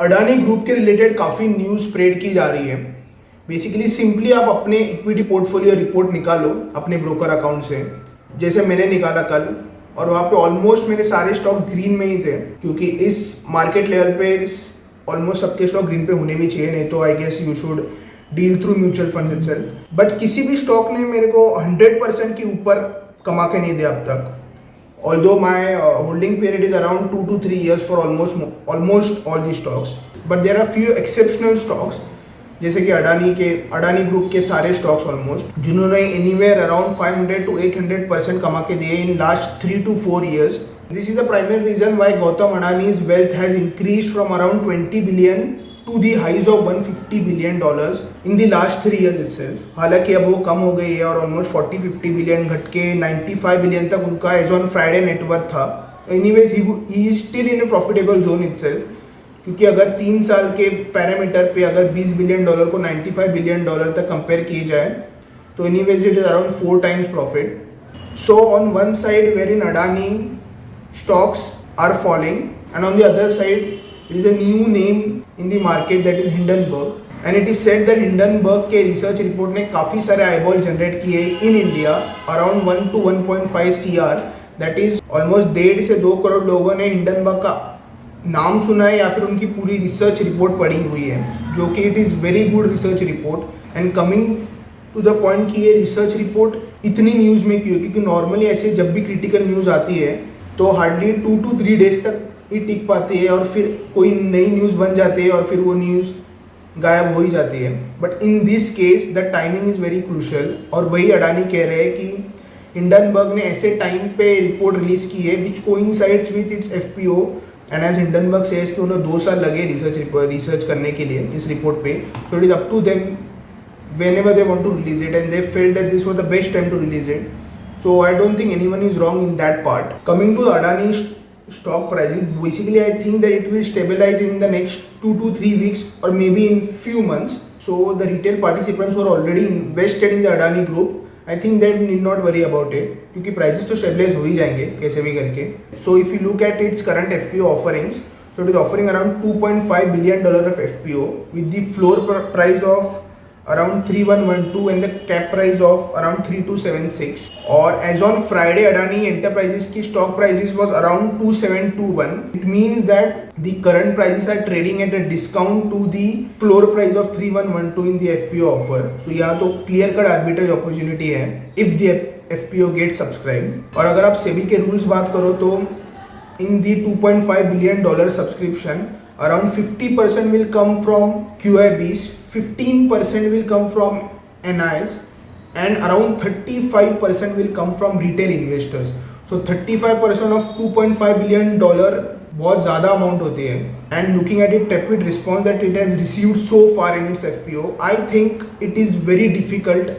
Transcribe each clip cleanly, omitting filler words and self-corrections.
Adani group के related काफ़ी news spread की जा रही है। बेसिकली सिंपली आप अपने इक्विटी पोर्टफोलियो रिपोर्ट निकालो अपने ब्रोकर अकाउंट से, जैसे मैंने निकाला कल, और वहाँ पे ऑलमोस्ट मेरे सारे स्टॉक ग्रीन में ही थे, क्योंकि इस मार्केट लेवल पे ऑलमोस्ट सबके स्टॉक ग्रीन पे होने भी चाहिए, नहीं तो I guess you should deal through mutual fund itself. But किसी भी स्टॉक ने मेरे को 100% के ऊपर कमा के नहीं दिया अब तक। Although my holding period is around 2 to 3 years for almost all the stocks, but there are few exceptional stocks जैसे कि अडानी ग्रुप के सारे स्टॉक्स ऑलमोस्ट, जिन्होंने एनीवेयर अराउंड 500 to 800% कमा के दिए in last 3 to 4 years. This is the primary reason why Gautam Adani's wealth has increased from around 20 billion to the highs of $150 billion in the last 3 years itself. हालांकि अब वो कम हो गई है और ऑलमोस्ट 40-50 बिलियन घट के 95 बिलियन तक उनका एज ऑन फ्राइडे नेटवर्थ था. Anyways he is still in A profitable zone itself, क्योंकि अगर 3 साल के पैरामीटर पे अगर $20 बिलियन को $95 बिलियन तक कंपेयर किए जाए तो anyways it is around 4 times profit. So on one side where in Adani stocks are falling, and on the other side there is a new name in the market that is Hindenburg, and it is said that Hindenburg के research report ने काफ़ी सारे eyeball generate किए in India around 1 to 1.5 CR, that is almost 1.5 से 2 करोड़ लोगों ने Hindenburg का नाम सुना है या फिर उनकी पूरी रिसर्च रिपोर्ट पढ़ी हुई है, जो कि it is very good research report. And coming to the point कि ये रिसर्च रिपोर्ट इतनी न्यूज़ में क्यों, क्योंकि नॉर्मली ऐसे जब भी क्रिटिकल न्यूज़ आती है तो हार्डली 2 to 3 डेज तक ही टिक पाती है और फिर कोई नई न्यूज़ बन जाती है और फिर वो न्यूज़ गायब हो ही जाती है. But in this case the timing is very crucial, और वही अडानी कह रहे हैं कि हिंडनबर्ग ने ऐसे टाइम पे रिपोर्ट रिलीज की है which coincides with its FPO, and as Hindenburg says कि उन्हें 2 साल लगे रिसर्च करने के लिए इस रिपोर्ट पे. So it is up to them whenever they want to release it, and they felt that this was the best time to release it. So I don't think anyone is wrong in that part. Coming to Adani stock pricing, basically I think that it will stabilize in the next 2 to 3 weeks or maybe in few months. So the retail participants who are already invested in the Adani group, I think they need not worry about it, क्योंकि prices तो stabilize हो ही जाएंगे कैसे भी करके. So if you look at its current FPO offerings, so it is offering around $2.5 billion of FPO with the floor price of around 3112 and the cap price of around 3276. और as on Friday Adani Enterprises की stock prices was around 2721. It means that the current prices are trading at a discount to the floor price of 3112 in the FPO offer. So यहाँ तो clear cut arbitrage opportunity है if the FPO gets subscribed. और अगर आप SEBI के rules बात करो तो in the $2.5 billion subscription, around 50% will come from QIBs, 15% will come from NIs, and around 35% will come from retail investors. So 35% of $2.5 billion बहुत ज़्यादा अमाउंट होती है. And looking at it tepid response that it has received so far in its FPO, I think it is very difficult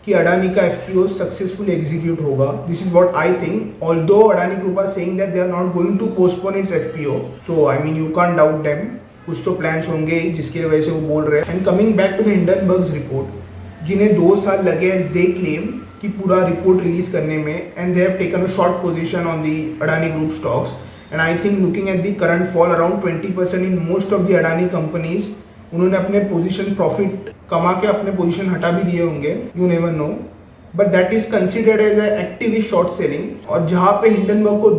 कि अडानी का FPO successfully execute होगा. This is what I think, although Adani group are saying that they are not going to postpone its FPO. So I mean you can't doubt them, कुछ तो plans होंगे जिसकी वजह से वो बोल रहे हैं. And coming back to the Hindenburg's report, जिन्हें 2 साल लगे एज दे क्लेम कि पूरा रिपोर्ट रिलीज करने में, and they have taken a short position on the Adani group stocks. And I think looking at the current fall around 20% in most of the Adani companies, उन्होंने अपने position profit कमा के अपने position हटा भी दिए होंगे, you never know. But that is considered as a active short selling. और जहाँ पे हिंडनबर्ग को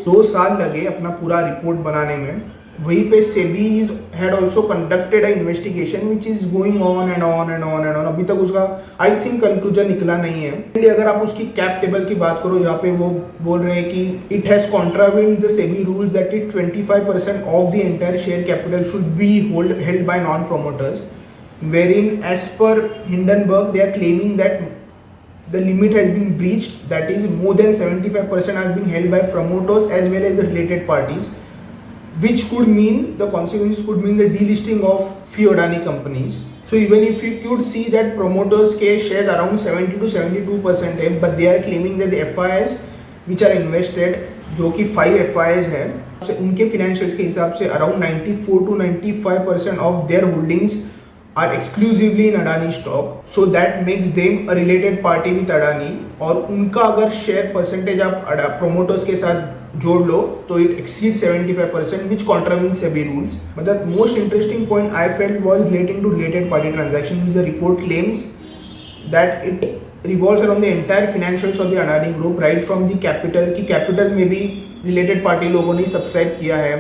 2 साल लगे अपना पूरा रिपोर्ट बनाने में, वहीं पे SEBI had also conducted a investigation which is going on and on and on and on. अभी तक उसका आई थिंक कंक्लूजन निकला नहीं है. अगर आप उसकी कैप टेबल की बात करो, जहाँ पे वो बोल रहे हैं कि it has contravened the SEBI rules that it 25% of the entire share capital should be held by non promoters, wherein as per Hindenburg they are claiming that the limit has been breached, that is more than 75% are being held by promoters as well as the related parties, which could mean, the consequences could mean the delisting of few Adani companies. So even if you could see that promoters के shares around 70 to 72% है, but they are claiming that the FIIs which are invested, जो कि 5 FIIs है, उनके financials के हिसाब से around 94 to 95% of their holdings are exclusively in Adani stock, so that makes them a related party with Adani. और उनका अगर शेयर परसेंटेज आप प्रोमोटर्स के साथ जोड़ लो तो it exceed 75% which contravening SEBI rules. But the most interesting point I felt was relating to related party transaction which the report claims that it revolves around the entire financials of the Adani Group right from the capital कि capital में भी related party लोगों ने subscribe किया है,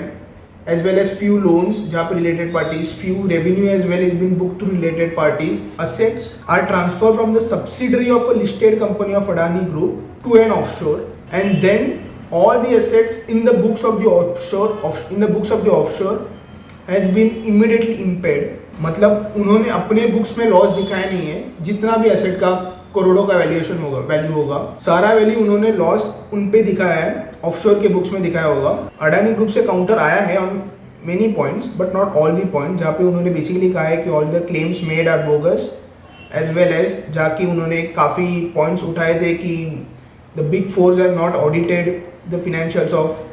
as well as few loans जहाँ पे related parties, few revenue as well has been booked to related parties. Assets are transferred from the subsidiary of a listed company of Adani Group to an offshore, and then all the assets in the books of the offshore has been immediately impaired. मतलब उन्होंने अपने books में loss दिखाया नहीं है. जितना भी asset का करोड़ों का वैल्यू होगा सारा वैल्यू उन्होंने लॉस उन पे दिखाया है, ऑफशोर के बुक्स में दिखाया होगा. अडानी ग्रुप से काउंटर आया है on many points but not all the point, जहाँ पे उन्होंने बेसिकली कहा है कि all the claims made are bogus, as well as जाके उन्होंने काफ़ी पॉइंट्स उठाए थे कि the big fours have not audited the financials of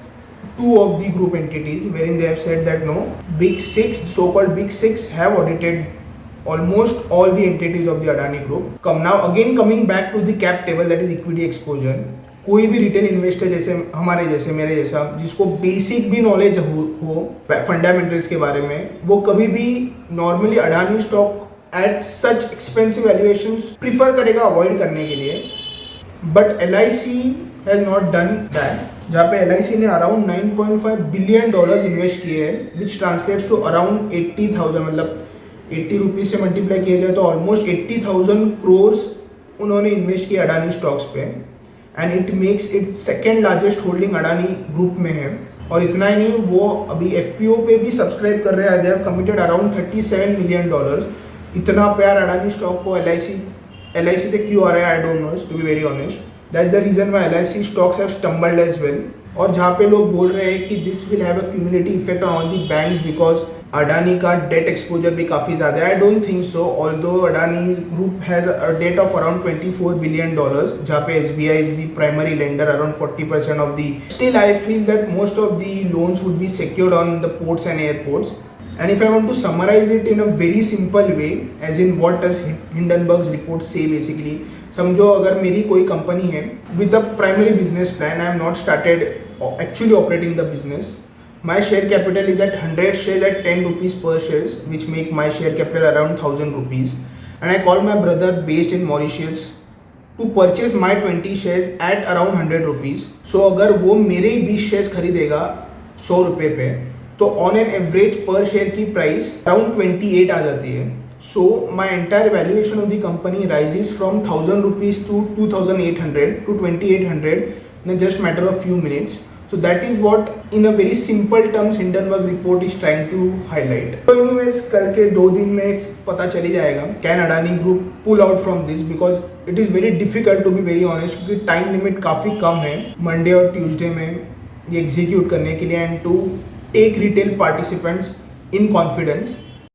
two of the group entities, wherein they have said that no, big six, so-called big six, have audited almost all the entities of the Adani Group. Coming back to the cap table, that is equity exposure. कोई भी retail investor जैसे हमारे जैसे मेरे जैसा जिसको basic भी knowledge हो फंडामेंटल्स के बारे में, वो कभी भी normally Adani stock at such expensive valuations prefer करेगा अवॉइड करने के लिए. But LIC has not done that, जहाँ पे LIC ने अराउंड $9.5 बिलियन इन्वेस्ट किए हैं, विच ट्रांसलेट्स टू अराउंड 80,000, मतलब 80 रुपीज़ से मल्टीप्लाई किया जाए तो ऑलमोस्ट 80,000 crores उन्होंने इन्वेस्ट किया अडानी स्टॉक्स पे, and it makes it second largest holding Adani group में है. और इतना ही नहीं, वो अभी FPO पे भी सब्सक्राइब कर रहे हैं. They have committed around $37 million. इतना प्यार अडानी स्टॉक को LIC से क्यों आ रहा है, I don't know, to be very honest. That's the reason why LIC stocks have stumbled as well. और जहाँ पे लोग बोल रहे हैं कि this will have a cumulative effect on all the banks because Adani का डेट एक्सपोजर भी काफ़ी ज़्यादा है. I don't think so. Although Adani Group has a debt of around $24 billion, जहाँ पे SBI is the primary lender, around 40% of the. Still, I feel that most of the loans would be secured on the ports and airports. And if I want to summarize it in a very simple way, as in what does Hindenburg's report say basically. समझो अगर मेरी कोई company है with the primary business plan, I am not started actually operating the business. My share capital is at 100 shares at 10 rupees per shares, which make my share capital around 1,000 rupees. And I call my brother based in Mauritius to purchase my 20 shares at around 100 rupees. So अगर वो मेरे ही 20 shares खरीदेगा 100 रुपये पे, तो on an average पर share की price around 28 आ जाती है. So my entire valuation of the company rises from 1,000 rupees to 2,800 to 2,800 in a just matter of few minutes. So that is what in a very simple terms Hindenburg report is trying to highlight. So anyways, कल के 2 दिन में पता चली जाएगा can Adani Group pull out from this, because it is very difficult to be very honest, क्योंकि time limit काफ़ी कम है मंडे और ट्यूसडे में ये एग्जीक्यूट करने के लिए, and to take retail participants in confidence.